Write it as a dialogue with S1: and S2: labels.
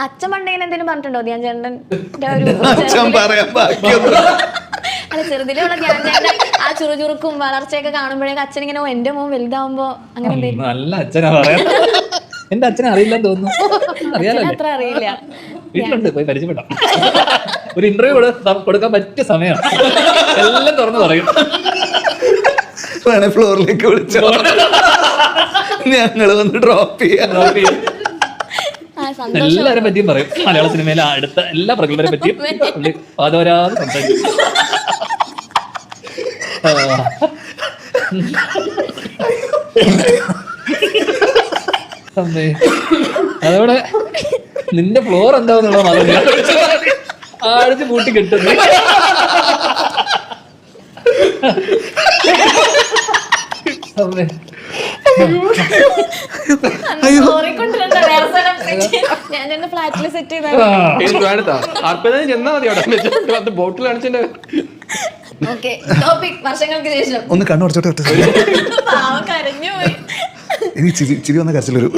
S1: അച്ഛൻ പണ്ടേനെ എന്തെങ്കിലും പറഞ്ഞിട്ടുണ്ടോ ധ്യാൻ ചേട്ടൻ്റെ അല്ല ചെറുതിലുള്ള ധ്യാൻ ചേട്ടൻ ആ ചുറുചുറുക്കും വളർച്ചയൊക്കെ കാണുമ്പോഴേക്കും അച്ഛൻ ഇങ്ങനെ എന്റെ മോൻ വലുതാവുമ്പോ അങ്ങനെ എന്തെങ്കിലും?
S2: നല്ല അച്ഛനാ പറയാ. എന്റെ അച്ഛനെ അറിയില്ലെന്ന് തോന്നുന്നു. അറിയാലോ,
S1: അത്ര അറിയില്ല.
S2: വീട്ടിലുണ്ട്, പോയി പരിചയപ്പെടാം. ഒരു ഇന്റർവ്യൂ കൊടുക്കാൻ പറ്റിയ സമയമാണ്. എല്ലാം തുറന്നു പറയും.
S3: ഫ്ലോറിലേക്ക് വിളിച്ചോ, ഞങ്ങള് വന്ന് ഡ്രോപ്പ് ചെയ്യാം.
S2: എല്ലാരെ പറ്റിയും പറയും. മലയാള സിനിമയിലെ അടുത്ത എല്ലാ പ്രഗത്ഭരെ പറ്റിയും വാദവരാതെ സംസാരിക്കും. അതോടെ നിന്റെ ഫ്ലോർ എന്താന്നുള്ള ആടിച്ച് പൂട്ടി കെട്ടുന്നു.
S1: ഫ്ലാറ്റില് സെറ്റ്
S4: ബോട്ടിൽ കാണിച്ചിട്ട്
S1: വർഷങ്ങൾക്ക് ശേഷം
S3: ഒന്ന് കണ്ണുടച്ചോട്ടെ.
S1: കരഞ്ഞു പോയി.
S3: എനിക്ക് ചിരി വന്ന കരച്ചിലൊരു